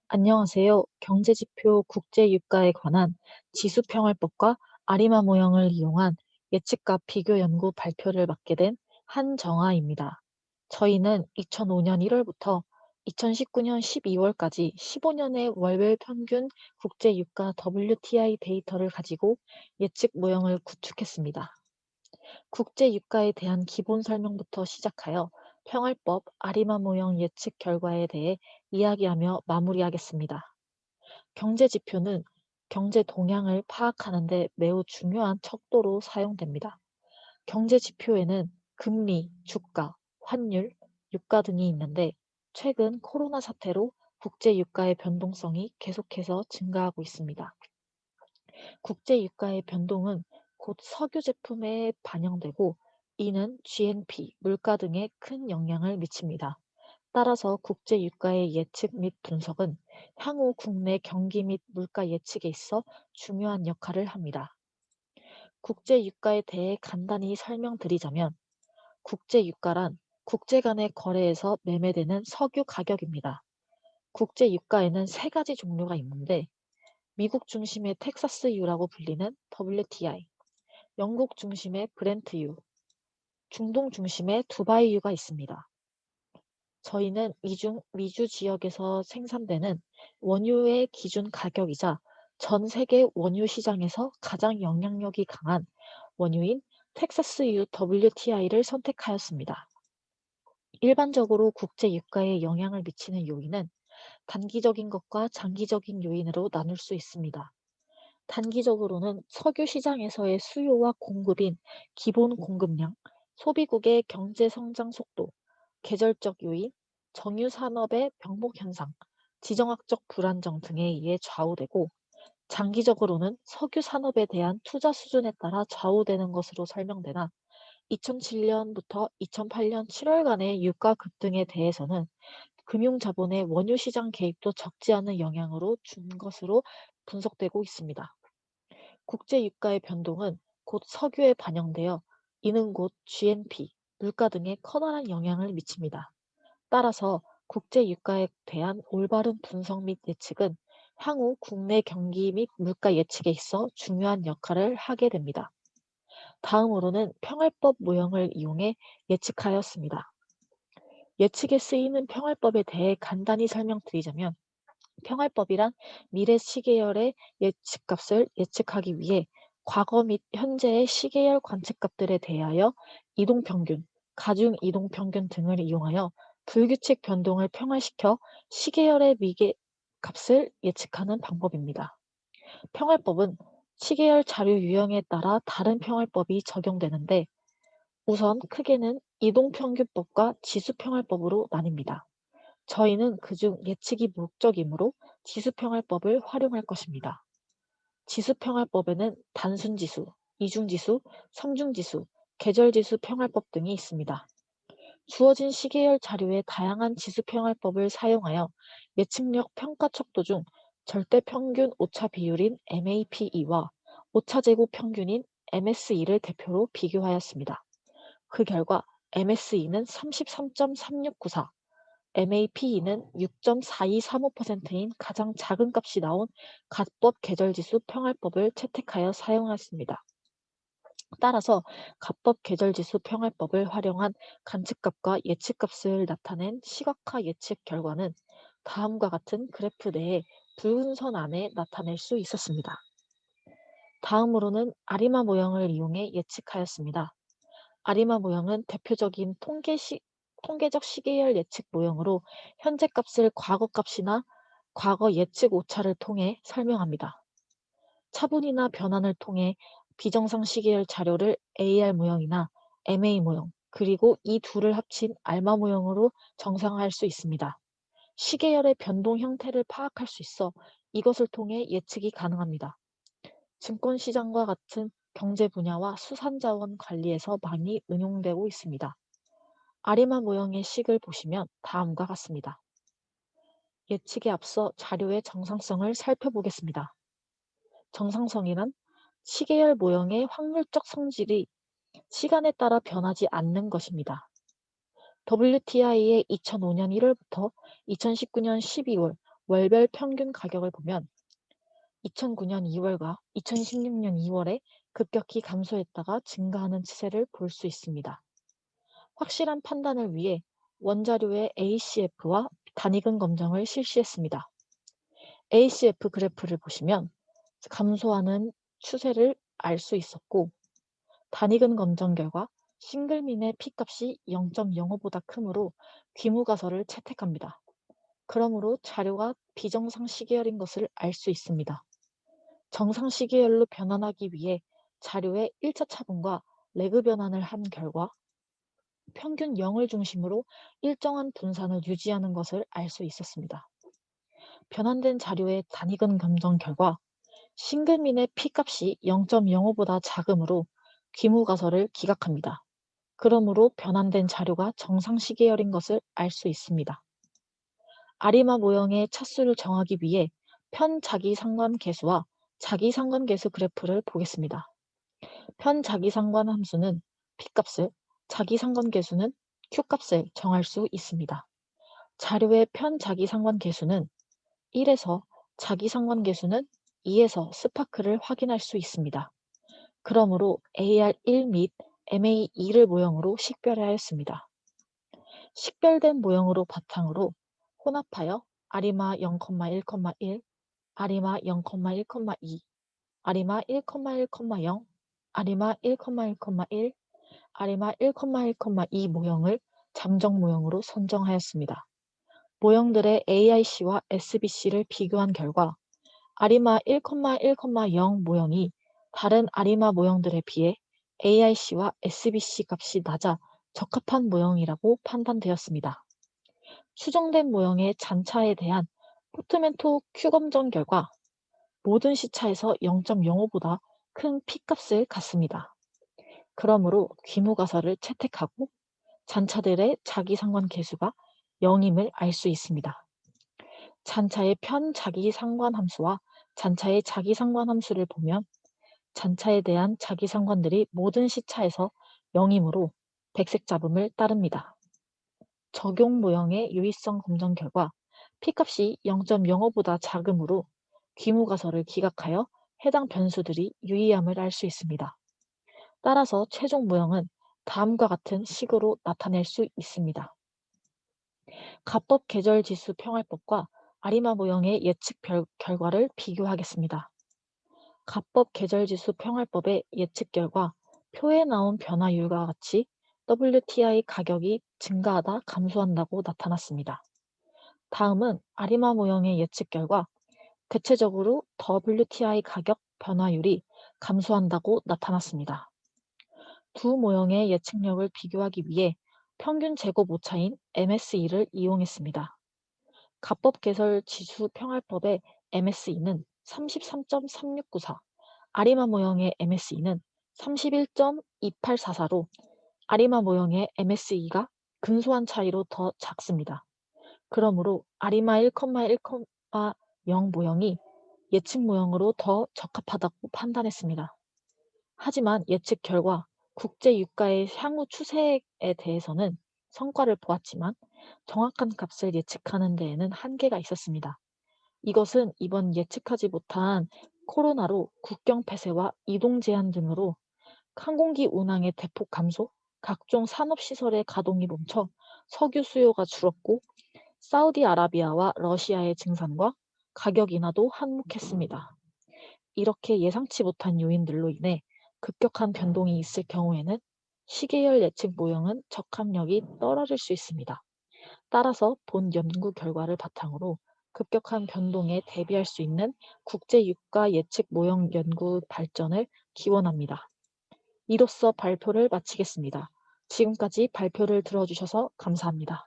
안녕하세요. 경제지표 국제유가에 관한 지수평활법과 아리마 모형을 이용한 예측과 비교 연구 발표를 맡게 된 한정아입니다. 저희는 2005년 1월부터 2019년 12월까지 15년의 월별 평균 국제유가 WTI 데이터를 가지고 예측 모형을 구축했습니다. 국제 유가에 대한 기본 설명부터 시작하여 평활법 아리마 모형 예측 결과에 대해 이야기하며 마무리하겠습니다. 경제 지표는 경제 동향을 파악하는 데 매우 중요한 척도로 사용됩니다. 경제 지표에는 금리, 주가, 환율, 유가 등이 있는데 최근 코로나 사태로 국제 유가의 변동성이 계속해서 증가하고 있습니다. 국제 유가의 변동은 곧 석유 제품에 반영되고 이는 GNP, 물가 등에 큰 영향을 미칩니다. 따라서 국제 유가의 예측 및 분석은 향후 국내 경기 및 물가 예측에 있어 중요한 역할을 합니다. 국제 유가에 대해 간단히 설명드리자면 국제 유가란 국제 간의 거래에서 매매되는 석유 가격입니다. 국제 유가에는 세 가지 종류가 있는데 미국 중심의 텍사스유라고 불리는 WTI, 영국 중심의 브렌트유, 중동 중심의 두바이유가 있습니다. 저희는 이중 미주 지역에서 생산되는 원유의 기준 가격이자 전 세계 원유 시장에서 가장 영향력이 강한 원유인 텍사스유 WTI를 선택하였습니다. 일반적으로 국제 유가에 영향을 미치는 요인은 단기적인 것과 장기적인 요인으로 나눌 수 있습니다. 단기적으로는 석유 시장에서의 수요와 공급인 기본 공급량, 소비국의 경제 성장 속도, 계절적 요인, 정유 산업의 병목 현상, 지정학적 불안정 등에 의해 좌우되고 장기적으로는 석유 산업에 대한 투자 수준에 따라 좌우되는 것으로 설명되나 2007년부터 2008년 7월간의 유가 급등에 대해서는 금융자본의 원유 시장 개입도 적지 않은 영향으로 준 것으로 분석되고 있습니다. 국제 유가의 변동은 곧 석유에 반영되어 이는 곧 GNP, 물가 등에 커다란 영향을 미칩니다. 따라서 국제 유가에 대한 올바른 분석 및 예측은 향후 국내 경기 및 물가 예측에 있어 중요한 역할을 하게 됩니다. 다음으로는 평활법 모형을 이용해 예측하였습니다. 예측에 쓰이는 평활법에 대해 간단히 설명드리자면 평활법이란 미래 시계열의 예측값을 예측하기 위해 과거 및 현재의 시계열 관측값들에 대하여 이동평균, 가중이동평균 등을 이용하여 불규칙 변동을 평활시켜 시계열의 미래 값을 예측하는 방법입니다. 평활법은 시계열 자료 유형에 따라 다른 평활법이 적용되는데 우선 크게는 이동평균법과 지수평활법으로 나뉩니다. 저희는 그중 예측이 목적이므로 지수평활법을 활용할 것입니다. 지수평활법에는 단순지수, 이중지수, 삼중지수, 계절지수 평활법 등이 있습니다. 주어진 시계열 자료의 다양한 지수평활법을 사용하여 예측력 평가 척도 중 절대평균 오차 비율인 MAPE와 오차제곱 평균인 MSE를 대표로 비교하였습니다. 그 결과 MSE는 33.3694, MAPE는 6.4235%인 가장 작은 값이 나온 가법 계절지수 평활법을 채택하여 사용하였습니다. 따라서 가법 계절지수 평활법을 활용한 관측값과 예측값을 나타낸 시각화 예측 결과는 다음과 같은 그래프 내에 붉은 선 안에 나타낼 수 있었습니다. 다음으로는 아리마 모형을 이용해 예측하였습니다. 아리마 모형은 대표적인 통계적 시계열 예측 모형으로 현재 값을 과거 값이나 과거 예측 오차를 통해 설명합니다. 차분이나 변환을 통해 비정상 시계열 자료를 AR 모형이나 MA 모형, 그리고 이 둘을 합친 알마 모형으로 정상화할 수 있습니다. 시계열의 변동 형태를 파악할 수 있어 이것을 통해 예측이 가능합니다. 증권시장과 같은 경제 분야와 수산자원 관리에서 많이 응용되고 있습니다. 아리마 모형의 식을 보시면 다음과 같습니다. 예측에 앞서 자료의 정상성을 살펴보겠습니다. 정상성이란 시계열 모형의 확률적 성질이 시간에 따라 변하지 않는 것입니다. WTI의 2005년 1월부터 2019년 12월 월별 평균 가격을 보면 2009년 2월과 2016년 2월에 급격히 감소했다가 증가하는 추세를 볼 수 있습니다. 확실한 판단을 위해 원자료의 ACF와 단위근 검정을 실시했습니다. ACF 그래프를 보시면 감소하는 추세를 알 수 있었고, 단위근 검정 결과 싱글민의 P값이 0.05보다 크므로 귀무가설을 채택합니다. 그러므로 자료가 비정상 시계열인 것을 알 수 있습니다. 정상 시계열로 변환하기 위해 자료의 1차 차분과 레그 변환을 한 결과 평균 0을 중심으로 일정한 분산을 유지하는 것을 알 수 있었습니다. 변환된 자료의 단위근 검정 결과 싱글민의 P값이 0.05보다 작으므로 귀무가설을 기각합니다. 그러므로 변환된 자료가 정상 시계열인 것을 알 수 있습니다. 아리마 모형의 차수를 정하기 위해 편자기상관계수와 자기상관계수 그래프를 보겠습니다. 편자기상관 함수는 P값을, 자기상관계수는 Q값을 정할 수 있습니다. 자료의 편자기상관계수는 1에서 자기상관계수는 2에서 스파크를 확인할 수 있습니다. 그러므로 AR1 및 MA2를 모형으로 식별하였습니다. 식별된 모형으로 바탕으로 혼합하여 아리마 0,1,1, 아리마 0,1,2, 아리마 1,1,0, 아리마 1,1,1, 아리마 1,1,2 모형을 잠정 모형으로 선정하였습니다. 모형들의 AIC와 SBC를 비교한 결과 아리마 1,1,0 모형이 다른 아리마 모형들에 비해 AIC와 SBC 값이 낮아 적합한 모형이라고 판단되었습니다. 수정된 모형의 잔차에 대한 포트멘토 Q 검정 결과 모든 시차에서 0.05보다 큰 P값을 갖습니다. 그러므로 귀무가설을 채택하고 잔차들의 자기상관계수가 0임을 알 수 있습니다. 잔차의 편자기상관함수와 잔차의 자기상관함수를 보면 잔차에 대한 자기상관들이 모든 시차에서 0이므로 백색 잡음을 따릅니다. 적용 모형의 유의성 검정 결과 P값이 0.05보다 작으므로 귀무가설을 기각하여 해당 변수들이 유의함을 알 수 있습니다. 따라서 최종 모형은 다음과 같은 식으로 나타낼 수 있습니다. 가법 계절지수 평활법과 아리마 모형의 예측 결과를 비교하겠습니다. 가법 계절지수 평활법의 예측 결과 표에 나온 변화율과 같이 WTI 가격이 증가하다 감소한다고 나타났습니다. 다음은 아리마 모형의 예측 결과 대체적으로 WTI 가격 변화율이 감소한다고 나타났습니다. 두 모형의 예측력을 비교하기 위해 평균 제곱 오차인 MSE를 이용했습니다. 가법 개설 지수 평활법의 MSE는 33.3694, 아리마 모형의 MSE는 31.2844로 아리마 모형의 MSE가 근소한 차이로 더 작습니다. 그러므로 아리마 1,1,0 모형이 예측 모형으로 더 적합하다고 판단했습니다. 하지만 예측 결과 국제 유가의 향후 추세에 대해서는 성과를 보았지만 정확한 값을 예측하는 데에는 한계가 있었습니다. 이것은 이번 예측하지 못한 코로나로 국경 폐쇄와 이동 제한 등으로 항공기 운항의 대폭 감소, 각종 산업시설의 가동이 멈춰 석유 수요가 줄었고 사우디아라비아와 러시아의 증산과 가격 인하도 한몫했습니다. 이렇게 예상치 못한 요인들로 인해 급격한 변동이 있을 경우에는 시계열 예측 모형은 적합력이 떨어질 수 있습니다. 따라서 본 연구 결과를 바탕으로 급격한 변동에 대비할 수 있는 국제 유가 예측 모형 연구 발전을 기원합니다. 이로써 발표를 마치겠습니다. 지금까지 발표를 들어주셔서 감사합니다.